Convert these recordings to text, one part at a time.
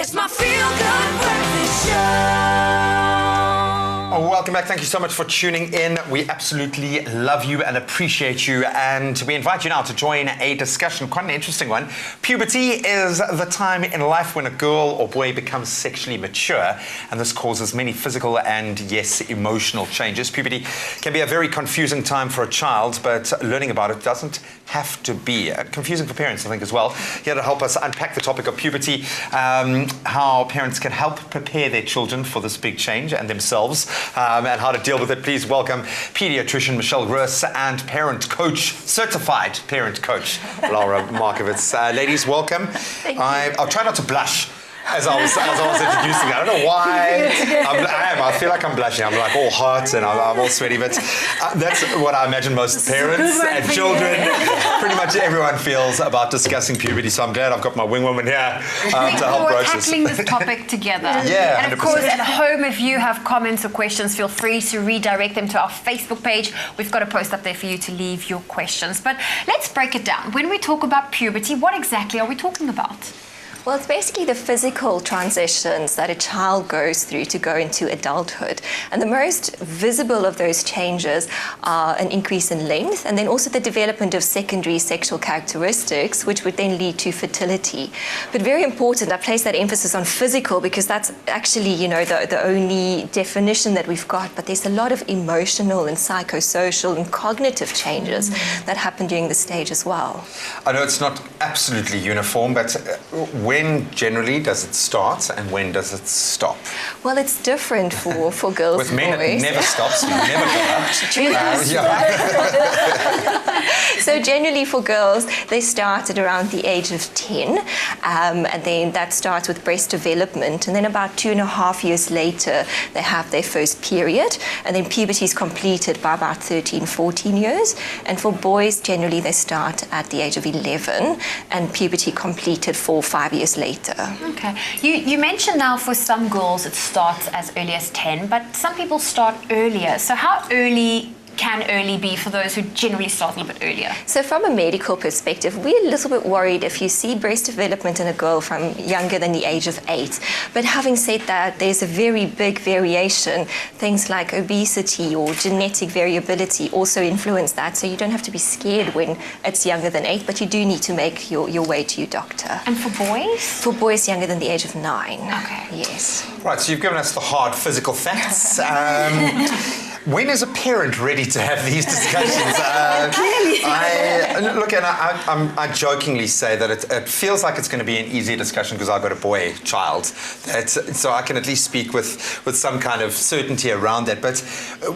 It's my feel-good breakfast show. Oh, welcome back. Thank you so much for tuning in. We absolutely love you and appreciate you. And we invite you now to join a discussion, quite an interesting one. Puberty is the time in life when a girl or boy becomes sexually mature. And this causes many physical and, yes, emotional changes. Puberty can be a very confusing time for a child, but learning about it doesn't have to be. Confusing for parents, I think, as well. Here to help us unpack the topic of puberty, how parents can help prepare their children for this big change and themselves, and how to deal with it. Please welcome Paediatrician Roos and parent coach, certified parent coach, Laura Markovitz. Ladies, welcome. I'll try not to blush as I was introducing it. I don't know why. I feel like I'm blushing. I'm like all hot and I'm all sweaty, but that's what I imagine most parents and children, pretty much everyone feels about discussing puberty. So I'm glad I've got my wing woman here to help We're broach this. tackling this topic together. Yeah, and of 100%. course, at home, if you have comments or questions, feel free to redirect them to our Facebook page. We've got a post up there for you to leave your questions. But let's break it down. When we talk about puberty, what exactly are we talking about? Well, it's basically the physical transitions that a child goes through to go into adulthood. And the most visible of those changes are an increase in length and then also the development of secondary sexual characteristics, which would then lead to fertility. But very important, I place that emphasis on physical because that's actually, the only definition that we've got. But there's a lot of emotional and psychosocial and cognitive changes that happen during this stage as well. I know it's not absolutely uniform, but when generally does it start and when does it stop? Well, it's different for girls With and men, boys. it never stops. You never give up. So generally for girls, they start at around the age of 10, and then that starts with breast development, and then about 2.5 years later, they have their first period, and then puberty is completed by about 13, 14 years. And for boys, generally they start at the age of 11, and puberty completed 4 or 5 years later. Okay. You mentioned now for some girls it starts as early as 10, but some people start earlier. So how early can early be for those who generally start a little bit earlier? So from a medical perspective, we're a little bit worried if you see breast development in a girl from younger than the age of 8. But having said that, there's a very big variation. Things like obesity or genetic variability also influence that. So you don't have to be scared when it's younger than 8, but you do need to make your way to your doctor. And for boys? For boys younger than the age of 9. Okay. Yes. Right, so you've given us the hard physical facts. When is a parent ready to have these discussions? I jokingly say that it feels like it's going to be an easier discussion because I've got a boy child. So I can at least speak with some kind of certainty around that. But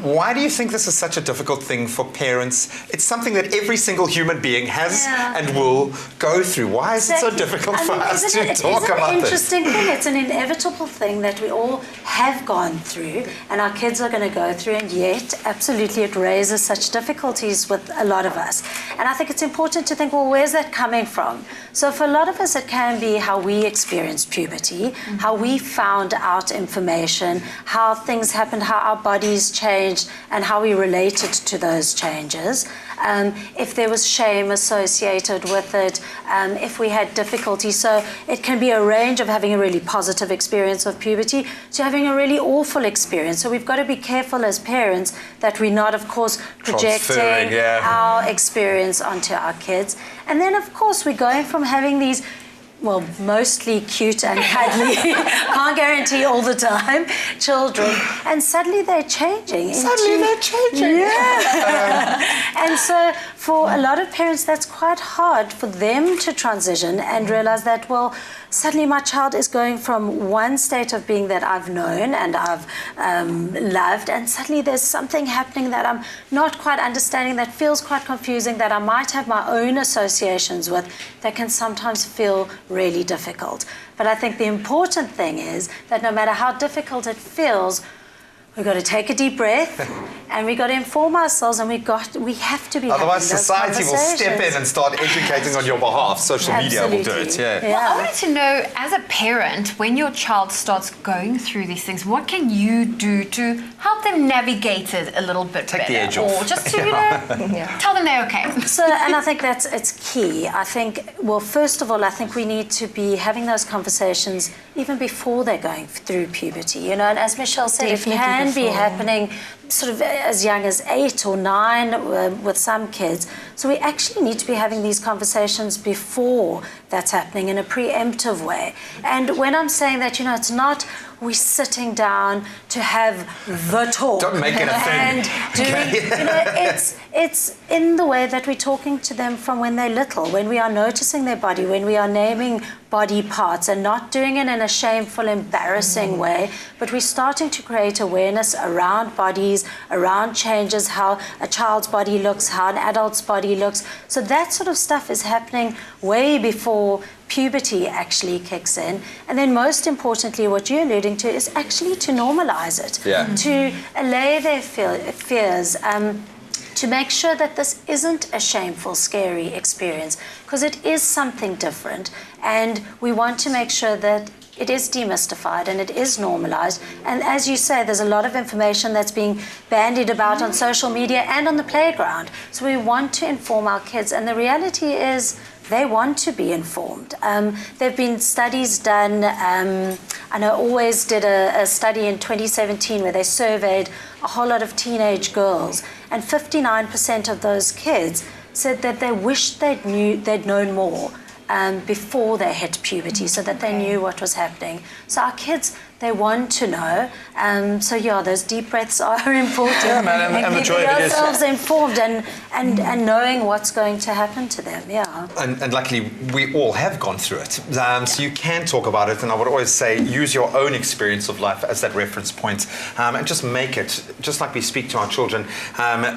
why do you think this is such a difficult thing for parents? It's something that every single human being has and will go through. Why is it so difficult for us to talk about this? It's an interesting thing. It's an inevitable thing that we all have gone through and our kids are going to go through, and yet absolutely it raises such difficulties with a lot of us. And I think it's important to think, well, where's that coming from? So for a lot of us it can be how we experienced puberty, how we found out information, how things happened, how our bodies changed and how we related to those changes. If there was shame associated with it, if we had difficulty. So it can be a range of having a really positive experience of puberty to having a really awful experience. So we've got to be careful as parents that we're not, of course, projecting our experience onto our kids. And then, of course, we're going from having these mostly cute and cuddly, can't guarantee all the time, children, and suddenly they're changing. Yeah. And so for a lot of parents, that's quite hard for them to transition and realize that, suddenly my child is going from one state of being that I've known and I've loved, and suddenly there's something happening that I'm not quite understanding, that feels quite confusing, that I might have my own associations with, that can sometimes feel really difficult. But I think the important thing is that no matter how difficult it feels, we've got to take a deep breath and we got to inform ourselves, and we have to be. Otherwise, having those society will step in conversations. and start educating on your behalf. Social media will do it. Absolutely. Yeah. Well, I wanted to know, as a parent, when your child starts going through these things, what can you do to help them navigate it a little bit Take better? the edge off. Or just to, tell them they're okay. So, and I think it's key. I think, well, first of all, I think we need to be having those conversations even before they're going through puberty, and as Michelle said, Definitely it can be before. happening sort of as young as 8 or 9 with some kids. So we actually need to be having these conversations before that's happening in a preemptive way. And when I'm saying that, it's not we're sitting down to have the talk. Don't make it a thing. And doing, it's in the way that we're talking to them from when they're little, when we are noticing their body, when we are naming body parts, and not doing it in a shameful, embarrassing way, but we're starting to create awareness around bodies, around changes, how a child's body looks, how an adult's body looks. So that sort of stuff is happening way before puberty actually kicks in. And then most importantly, what you're alluding to is actually to normalize it, to allay their fears, to make sure that this isn't a shameful, scary experience, because it is something different. And we want to make sure that it is demystified and it is normalized. And as you say, there's a lot of information that's being bandied about on social media and on the playground. So we want to inform our kids. And the reality is, they want to be informed. There have been studies done. I know Always did a study in 2017 where they surveyed a whole lot of teenage girls, and 59% of those kids said that they wished they'd known more before they hit puberty, so that they knew what was happening. So our kids, they want to know. So those deep breaths are important. Yeah, man, and the joy keeping of it is- ourselves informed and knowing what's going to happen to them. Yeah. And luckily, we all have gone through it. So you can talk about it. And I would always say, use your own experience of life as that reference point, and just make it, just like we speak to our children,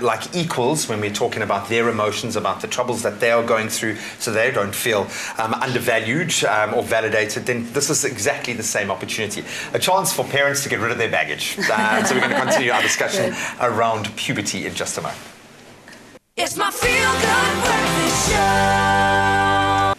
like equals when we're talking about their emotions, about the troubles that they are going through, so they don't feel undervalued or validated. Then this is exactly the same opportunity. A chance for parents to get rid of their baggage. So we're going to continue our discussion around puberty in just a moment. It's my feel good breakfast show.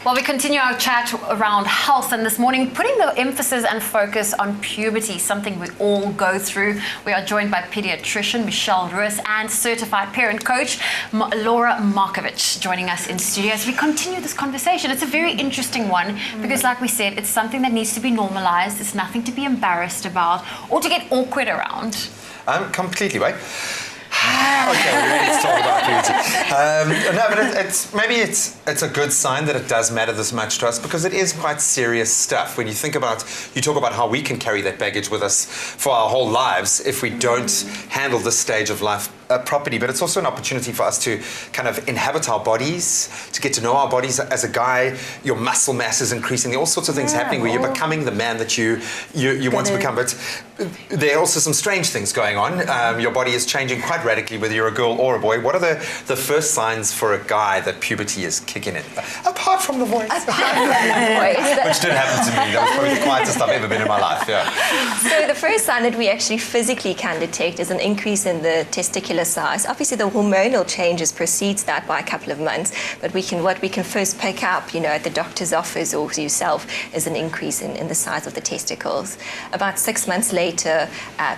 Well, we continue our chat around health, and this morning putting the emphasis and focus on puberty, something we all go through. We are joined by Paediatrician Michelle Roos and certified parent coach Laura Markovitz joining us in studio as we continue this conversation. It's a very interesting one because, like we said, it's something that needs to be normalized. It's nothing to be embarrassed about or to get awkward around. Completely, right? Okay, we're ready to talk about puberty. No, but maybe it's a good sign that it does matter this much to us, because it is quite serious stuff. When you talk about how we can carry that baggage with us for our whole lives if we don't handle this stage of life properly. But it's also an opportunity for us to kind of inhabit our bodies, to get to know our bodies. As a guy, your muscle mass is increasing. There are all sorts of things happening where you're becoming the man that you want to become. But there are also some strange things going on. Your body is changing quite radically, whether you're a girl or a boy. What are the first signs for a guy that puberty is kicking in? Apart from the voice. Which did happen to me. That was probably the quietest I've ever been in my life. Yeah. So the first sign that we actually physically can detect is an increase in the testicular size. Obviously, the hormonal changes precedes that by a couple of months, but what we can first pick up, at the doctor's office or yourself, is an increase in the size of the testicles. About 6 months later,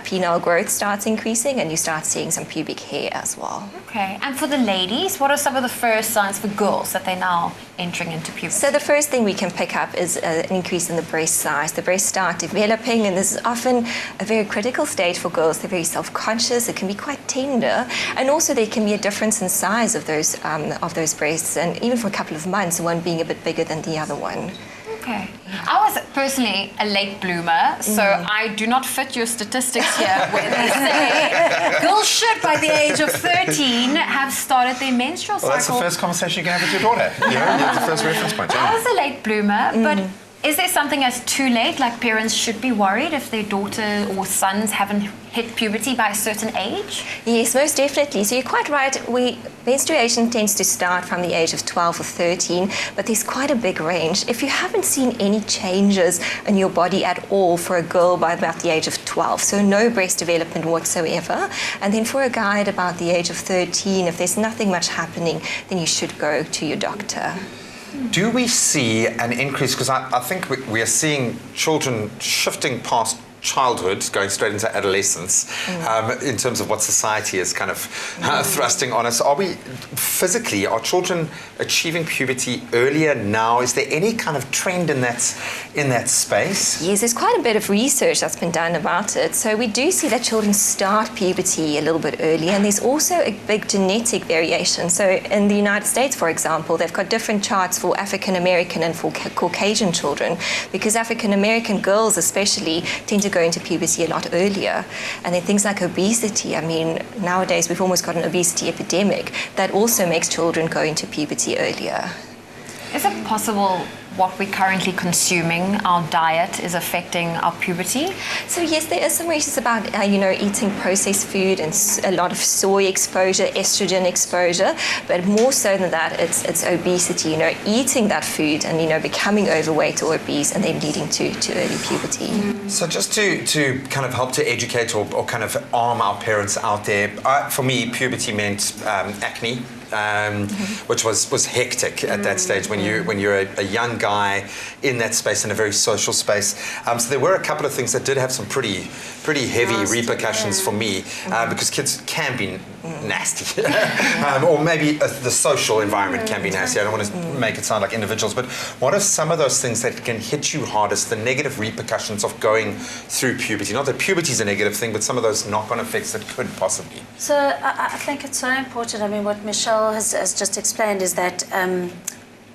penile growth starts increasing, and you start seeing some pubic hair as well. Okay, and for the ladies, what are some of the first signs for girls that they're now entering into puberty? So the first thing we can pick up is an increase in the breast size. The breasts start developing, and this is often a very critical stage for girls. They're very self-conscious. It can be quite tender, and also there can be a difference in size of those breasts, and even for a couple of months, one being a bit bigger than the other one. Okay. I was personally a late bloomer, so I do not fit your statistics here where they say girls should, by the age of 13, have started their menstrual cycle. Well, that's the first conversation you can have with your daughter. That's the first reference point. I was a late bloomer, but Is there something as too late, like parents should be worried if their daughter or sons haven't hit puberty by a certain age? Yes, most definitely. So you're quite right. Menstruation tends to start from the age of 12 or 13, but there's quite a big range. If you haven't seen any changes in your body at all for a girl by about the age of 12, so no breast development whatsoever, and then for a guy at about the age of 13, if there's nothing much happening, then you should go to your doctor. Do we see an increase? Because I think we are seeing children shifting past childhood, going straight into adolescence, in terms of what society is kind of thrusting on us. Are children achieving puberty earlier now? Is there any kind of trend in that space? Yes, there's quite a bit of research that's been done about it. So we do see that children start puberty a little bit earlier, and there's also a big genetic variation. So in the United States, for example, they've got different charts for African American and for Caucasian children, because African American girls especially tend to go into puberty a lot earlier. And then things like obesity, I mean, nowadays we've almost got an obesity epidemic that also makes children go into puberty earlier. Is it possible what we're currently consuming, our diet, is affecting our puberty? So yes, there is some research about eating processed food and a lot of soy exposure, estrogen exposure, but more so than that, it's obesity. Eating that food and becoming overweight or obese and then leading to early puberty. So just to kind of help to educate or kind of arm our parents out there, for me, puberty meant acne. Which was hectic at that stage when you're a young guy in that space, in a very social space. So there were a couple of things that did have some pretty heavy repercussions for me, because kids can be nasty, or maybe the social environment can be nasty. I don't want to make it sound like individuals, but what are some of those things that can hit you hardest, the negative repercussions of going through puberty? Not that puberty is a negative thing, but some of those knock-on effects that could possibly. So I think it's so important. I mean, what Michelle has just explained is that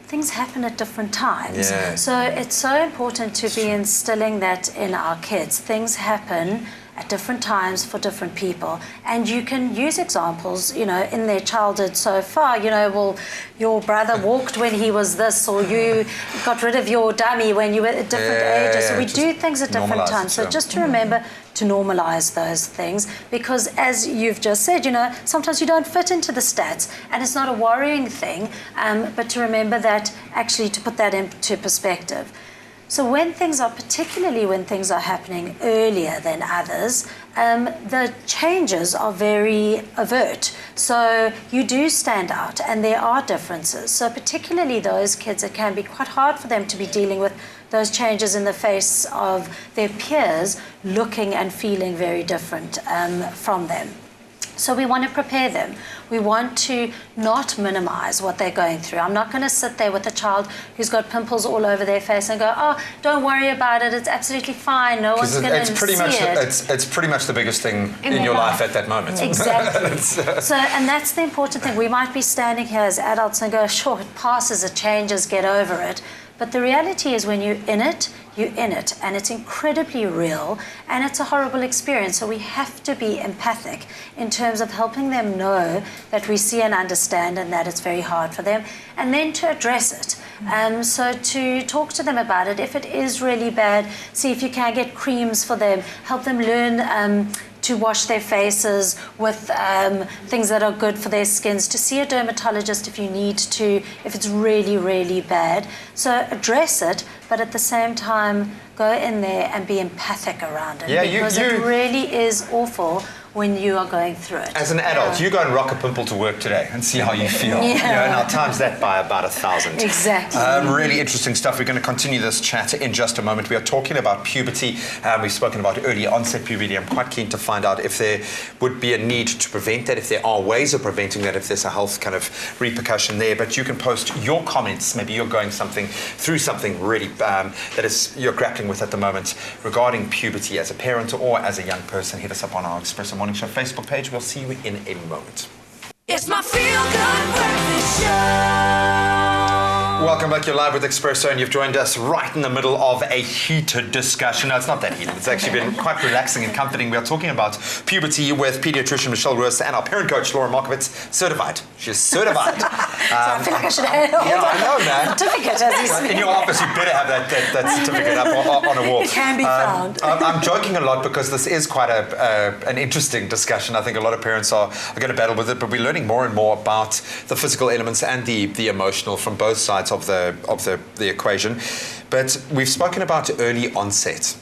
things happen at different times. Yeah. So it's so important to be instilling that in our kids. Things happen at different times for different people, and you can use examples in their childhood so far. Well, your brother walked when he was this, or you got rid of your dummy when you were at different ages. So we do things at different times. So just to remember to normalize those things, because as you've just said, sometimes you don't fit into the stats, and it's not a worrying thing, but to remember that, actually to put that into perspective. So particularly when things are happening earlier than others, the changes are very overt. So you do stand out, and there are differences. So particularly those kids, it can be quite hard for them to be dealing with those changes in the face of their peers looking and feeling very different from them. So we want to prepare them. We want to not minimize what they're going through. I'm not going to sit there with a child who's got pimples all over their face and go, oh, don't worry about it, it's absolutely fine, no one's going to see it. It's pretty much the biggest thing in your life at that moment. Exactly. And that's the important thing. We might be standing here as adults and go, sure, it passes, it changes, get over it. But the reality is when you're in it, and it's incredibly real, and it's a horrible experience. So we have to be empathic in terms of helping them know that we see and understand, and that it's very hard for them, and then to address it. So to talk to them about it. If it is really bad, see if you can get creams for them, help them learn to wash their faces with things that are good for their skins, to see a dermatologist if you need to, if it's really, really bad. So address it, but at the same time, go in there and be empathic around it. Yeah, because it really is awful when you are going through it. As an adult, you go and rock a pimple to work today and see how you feel. And I'll times that by about 1,000. Exactly. Really interesting stuff. We're going to continue this chat in just a moment. We are talking about puberty. We've spoken about early onset puberty. I'm quite keen to find out if there would be a need to prevent that, if there are ways of preventing that, if there's a health kind of repercussion there. But you can post your comments. Maybe you're going through something really that is you're grappling with at the moment regarding puberty as a parent or as a young person. Hit us up on our Expresso Morning Show Facebook page. We'll see you in a moment. It's my feel-good breakfast show. Welcome back. You're live with Expresso, and you've joined us right in the middle of a heated discussion. No, it's not that heated. It's actually been quite relaxing and comforting. We are talking about puberty with paediatrician Michelle Roos and our parent coach Laura Markovitz, certified. She's certified. So I feel like I should have Yeah, I know, man. certificate as you speak. In your office, you better have that certificate up on a wall. It can be found. I'm joking a lot because this is quite an interesting discussion. I think a lot of parents are going to battle with it, but we're learning more and more about the physical elements and the emotional from both sides of the equation. But we've spoken about early onset,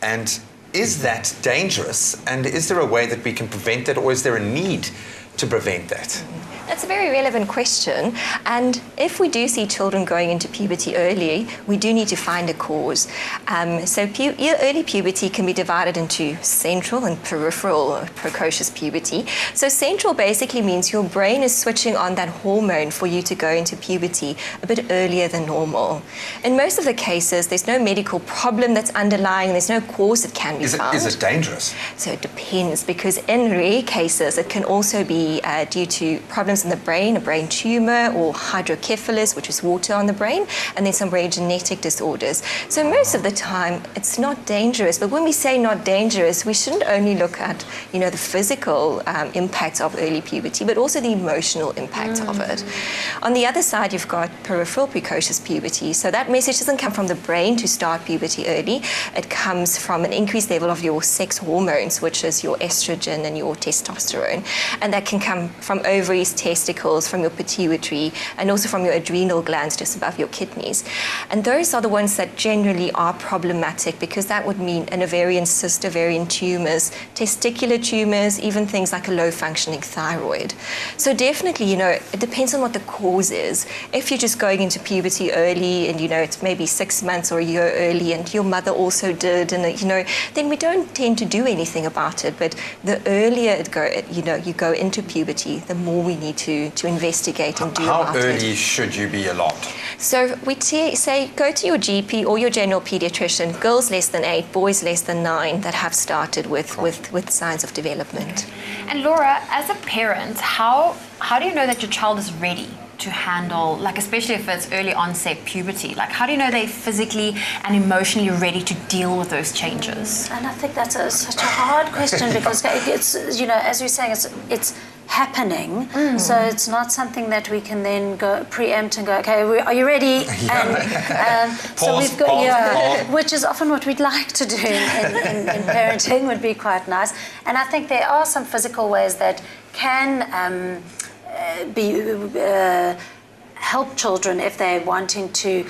and is that dangerous? And is there a way that we can prevent that, or is there a need to prevent that? That's a very relevant question. And if we do see children going into puberty early, we do need to find a cause. Early puberty can be divided into central and peripheral or precocious puberty. So central basically means your brain is switching on that hormone for you to go into puberty a bit earlier than normal. In most of the cases, there's no medical problem that's underlying, there's no cause that can be found. Is it dangerous? So it depends, because in rare cases, it can also be due to problems in the brain, a brain tumor, or hydrocephalus, which is water on the brain, and then some rare genetic disorders. So most of the time, it's not dangerous. But when we say not dangerous, we shouldn't only look at, the physical impacts of early puberty, but also the emotional impact of it. On the other side, you've got peripheral precocious puberty. So that message doesn't come from the brain to start puberty early. It comes from an increased level of your sex hormones, which is your estrogen and your testosterone. And that can come from ovaries, testicles, from your pituitary, and also from your adrenal glands just above your kidneys. And those are the ones that generally are problematic, because that would mean an ovarian cyst, ovarian tumors, testicular tumors, even things like a low-functioning thyroid. So definitely, it depends on what the cause is. If you're just going into puberty early and, it's maybe 6 months or a year early and your mother also did, and, then we don't tend to do anything about it. But the earlier you go into puberty, the more we need to investigate and do about it. How early should you be alarmed? So we say go to your GP or your general pediatrician, girls less than 8, boys less than 9 that have started with signs of development. And Laura, as a parent, how do you know that your child is ready to handle, especially if it's early onset puberty? How do you know they're physically and emotionally ready to deal with those changes? And I think that's such a hard question, because it's, as we're saying, it's happening. So it's not something that we can then go preempt and go, okay, are you ready? And so we've got, pause. which is often what we'd like to do in parenting, would be quite nice. And I think there are some physical ways that can help children if they're wanting to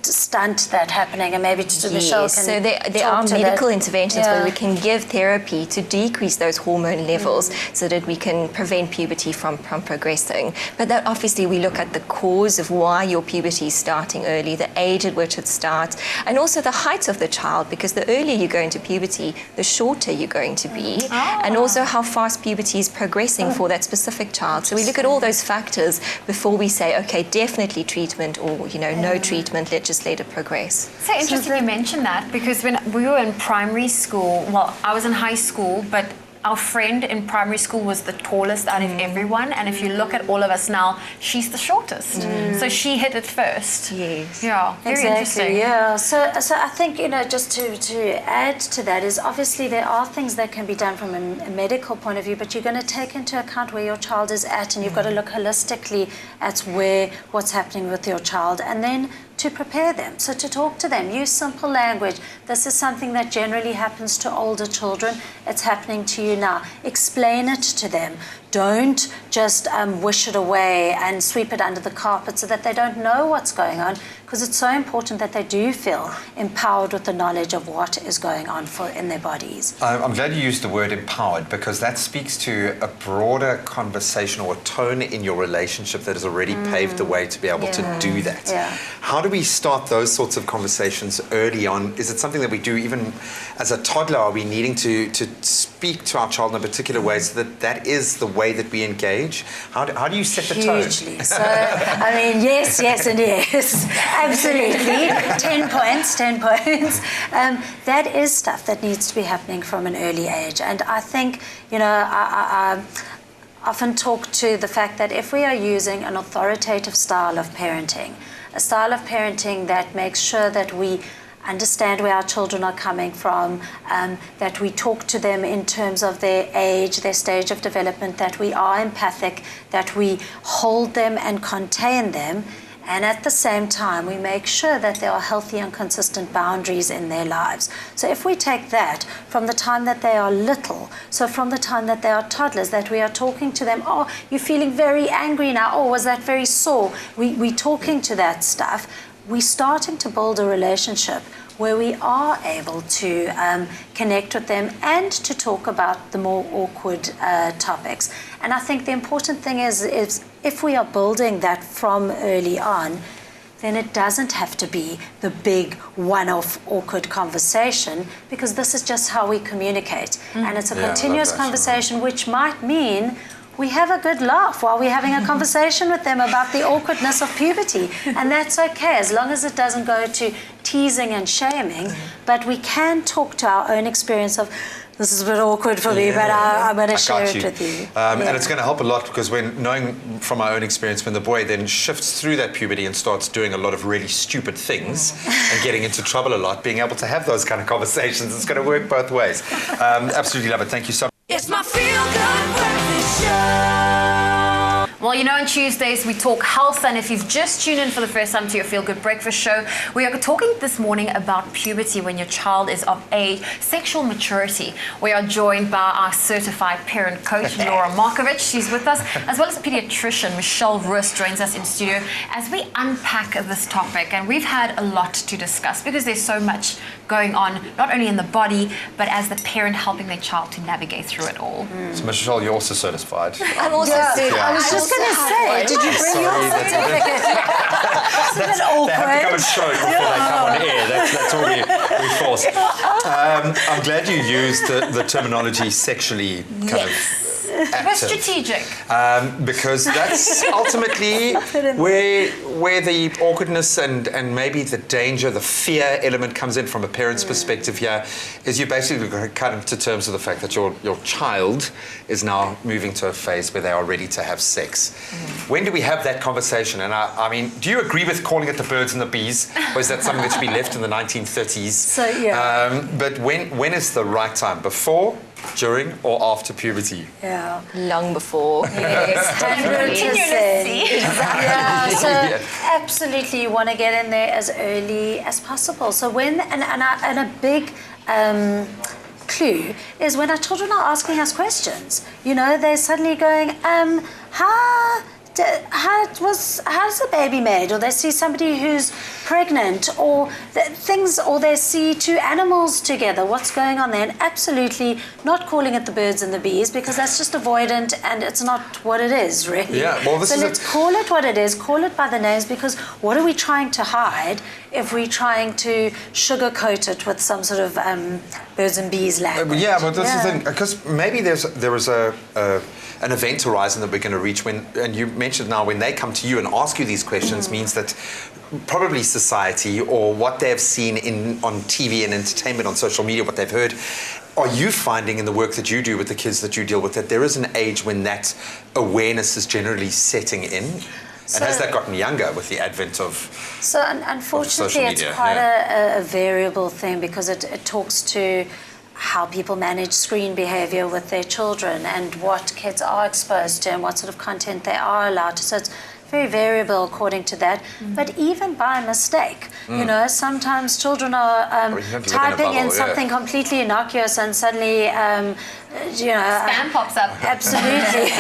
stunt that happening, and maybe Michelle can so there are medical interventions where we can give therapy to decrease those hormone levels so that we can prevent puberty from progressing. But that obviously we look at the cause of why your puberty is starting early, the age at which it starts, and also the height of the child, because the earlier you go into puberty, the shorter you're going to be, and also how fast puberty is progressing for that specific child. So we look at all those factors before we say, okay, definitely treatment, or no treatment, let's just let it progress. So interesting you mentioned that, because when we were in primary school, well, I was in high school, but our friend in primary school was the tallest out of everyone, and if you look at all of us now, she's the shortest. So she hit it first. Yes. Yeah, very interesting. Yeah. So I think, just to add to that is, obviously there are things that can be done from a medical point of view, but you're going to take into account where your child is at, and you've got to look holistically at what's happening with your child, and then to prepare them. So to talk to them, use simple language. This is something that generally happens to older children. It's happening to you now. Explain it to them. Don't just wish it away and sweep it under the carpet so that they don't know what's going on, because it's so important that they do feel empowered with the knowledge of what is going on in their bodies. I'm glad you used the word empowered, because that speaks to a broader conversation or a tone in your relationship that has already paved the way to be able to do that. Yeah. How do we start those sorts of conversations early on? Is it something that we do even as a toddler? Are we needing to speak to our child in a particular way so that is the way that we engage? How do you set the tone? Hugely. So, yes, and yes. Absolutely. 10 points. That is stuff that needs to be happening from an early age. And I think, often talk to the fact that if we are using an authoritative style of parenting, a style of parenting that makes sure that we understand where our children are coming from, that we talk to them in terms of their age, their stage of development, that we are empathic, that we hold them and contain them, and at the same time we make sure that there are healthy and consistent boundaries in their lives. So if we take that from the time that they are little, so from the time that they are toddlers, that we are talking to them, oh, you're feeling very angry now, oh, was that very sore? We're talking to that stuff. We're starting to build a relationship where we are able to connect with them and to talk about the more awkward topics. And I think the important thing is if we are building that from early on, then it doesn't have to be the big one-off awkward conversation, because this is just how we communicate. And it's a continuous conversation, which might mean we have a good laugh while we're having a conversation with them about the awkwardness of puberty. And that's okay, as long as it doesn't go to teasing and shaming. But we can talk to our own experience of, this is a bit awkward for me, but I'm going to share it with you. And it's going to help a lot, because when knowing from my own experience, when the boy then shifts through that puberty and starts doing a lot of really stupid things and getting into trouble a lot, being able to have those kind of conversations, it's going to work both ways. Absolutely love it. Thank you so much. It's my feel-good breakfast show. Well, you know, on Tuesdays we talk health, and if you've just tuned in for the first time to your Feel Good Breakfast show, we are talking this morning about puberty when your child is of age, sexual maturity. We are joined by our certified parent coach, Laura Markovitz. She's with us, as well as paediatrician Michelle Roos joins us in studio as we unpack this topic. And we've had a lot to discuss because there's so much going on, not only in the body, but as the parent helping their child to navigate through it all. So, Michelle, you're also certified. I'm also I was just going to say, did you bring your certificate? It's a bit They have to come awkward. and show it before they come on air. That's all we force. I'm glad you used the terminology sexually kind of We're active. strategic. Because that's ultimately where the awkwardness and maybe the danger, the fear element comes in from a parent's perspective here, is you basically come to terms with the fact that your child is now moving to a phase where they are ready to have sex. When do we have that conversation? And I mean, do you agree with calling it the birds and the bees, or is that something that should be left in the 1930s? So, yeah. But when is the right time? Before, during, or after puberty? Yeah. long before. Yes, 100%. Yeah, so absolutely you want to get in there as early as possible. So when, and a big clue is when our children are asking us questions. You know, they're suddenly going, how's the baby made? Or they see somebody who's pregnant, or or they see two animals together. What's going on there? And absolutely not calling it the birds and the bees, because that's just avoidant and it's not what it is, really. Yeah, well, so let's call it what it is, call it by the names, because what are we trying to hide if we're trying to sugarcoat it with some sort of birds and bees language? Yeah, but that's the thing, because maybe there is an event horizon that we're going to reach when, and you mentioned now, when they come to you and ask you these questions, means that probably society or what they've seen on TV and entertainment, on social media, what they've heard. Are you finding in the work that you do with the kids that you deal with that there is an age when that awareness is generally setting in? And has that gotten younger with the advent of So unfortunately, social it's media? quite a variable thing, because it talks to how people manage screen behavior with their children and what kids are exposed to and what sort of content they are allowed to. So it's very variable according to that. But even by mistake, you know, sometimes children are typing in something completely innocuous and suddenly, you know... Spam pops up. Absolutely.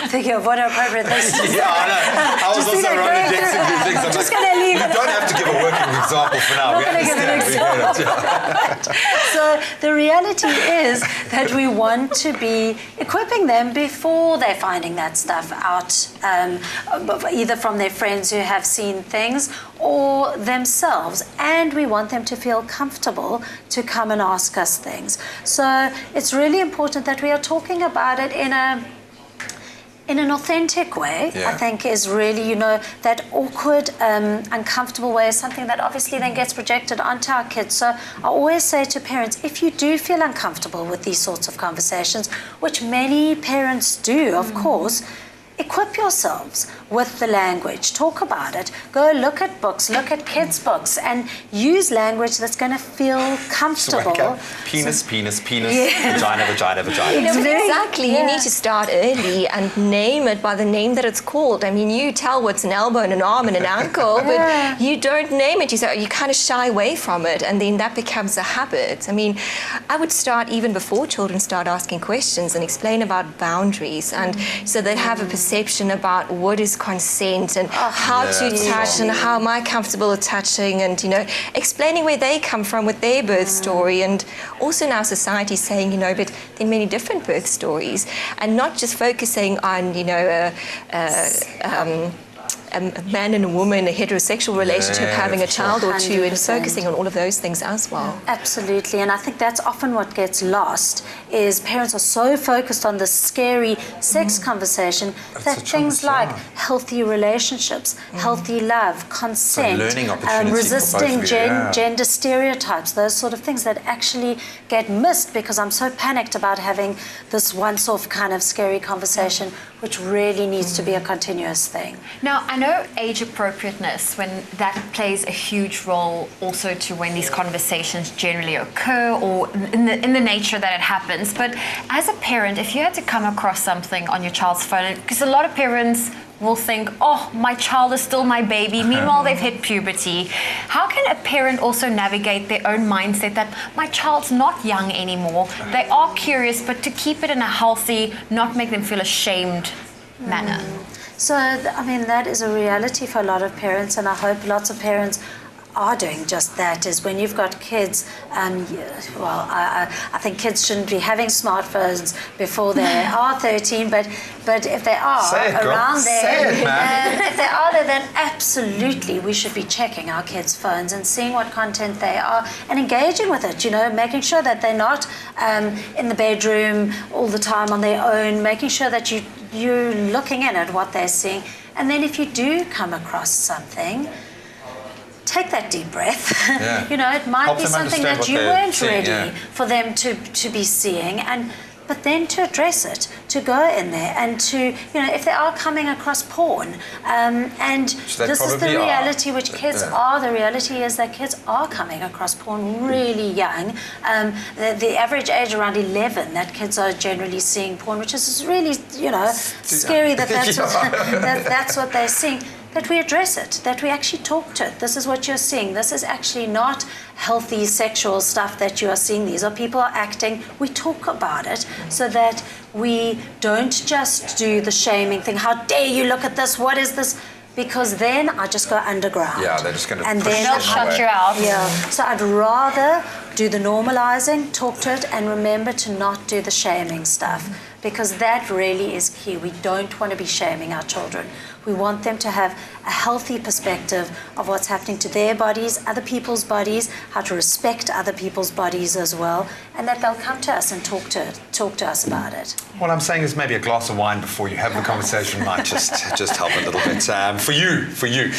Thinking of what appropriate things to say. Yeah, I know. I was Just also Rolodex and things. I'm just like, going to leave we it. don't have to give a working example for now. Not We gonna give an understand. We get it. So the reality is that we want to be equipping them before they're finding that stuff out, either from their friends who have seen things or themselves, and we want them to feel comfortable to come and ask us things. So it's really important that we are talking about it in an authentic way, Yeah. I think is really, that awkward, uncomfortable way is something that obviously then gets projected onto our kids. So I always say to parents, if you do feel uncomfortable with these sorts of conversations, which many parents do, of course, equip yourselves with the language. Talk about it. Go look at books, look at kids' books, and use language that's going to feel comfortable. Swag, penis, vagina, vagina, vagina. Exactly. You need to start early and name it by the name that it's called. I mean, you tell what's an elbow and an arm and an ankle, but you don't name it. You kind of shy away from it, and then that becomes a habit. I mean, I would start even before children start asking questions and explain about boundaries, and so they have a perception about what is consent and how to touch and how am I comfortable with touching, and explaining where they come from with their birth story, and also in our society saying but there are many different birth stories, and not just focusing on a man and a woman, a heterosexual relationship, having a child or two, and 100%. focusing on all of those things as well. Absolutely, and I think that's often what gets lost is parents are so focused on the scary sex conversation that things like healthy relationships, healthy love, consent, learning opportunity for resisting both of you, gender stereotypes, those sort of things that actually get missed because I'm so panicked about having this once-off kind of scary conversation, which really needs to be a continuous thing. Now, I know age appropriateness, when that plays a huge role also to when these conversations generally occur or in the nature that it happens. But as a parent, if you had to come across something on your child's phone, because a lot of parents will think, oh, my child is still my baby. Meanwhile, they've hit puberty. How can a parent also navigate their own mindset that my child's not young anymore? They are curious, but to keep it in a healthy, not make them feel ashamed manner. So, that is a reality for a lot of parents, and I hope lots of parents are doing just that, is when you've got kids, I think kids shouldn't be having smartphones before they are 13, but if they are around there, if they are there, then absolutely we should be checking our kids' phones and seeing what content they are and engaging with it, making sure that they're not in the bedroom all the time on their own, making sure that you're looking in at what they're seeing. And then if you do come across something, take that deep breath. It might Help be them something understand that what you they're weren't seeing, ready for them to be seeing, but then to address it, to go in there and to, if they are coming across porn, and So they this is the probably are. reality which kids are, the reality is that kids are coming across porn really young. The average age around 11 that kids are generally seeing porn, which is really, scary that that's what they're seeing. That we address it, that we actually talk to it. This is what you're seeing. This is actually not healthy sexual stuff that you are seeing. These are people acting. We talk about it so that we don't just do the shaming thing. How dare you look at this? What is this? Because then I just go underground. Yeah, they're just going to and push then They'll shut you out. Yeah. So I'd rather do the normalizing, talk to it, and remember to not do the shaming stuff, because that really is key. We don't want to be shaming our children. We want them to have a healthy perspective of what's happening to their bodies, other people's bodies, how to respect other people's bodies as well, and that they'll come to us and talk to us about it. What I'm saying is maybe a glass of wine before you have the conversation might just help a little bit. For you.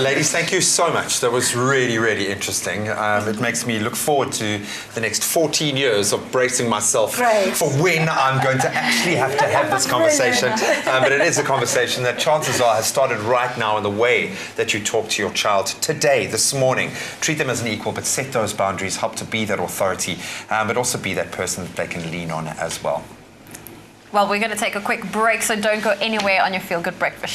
Ladies, thank you so much. That was really, really interesting. It makes me look forward to the next 14 years of bracing myself for when I'm going to actually have to have this conversation. But it is a conversation that chances are has started right now in the way that you talk to your child today, this morning. Treat them as an equal, but set those boundaries, help to be that authority, but also be that person that they can lean on as well. Well, we're going to take a quick break, so don't go anywhere on your Feel Good Breakfast.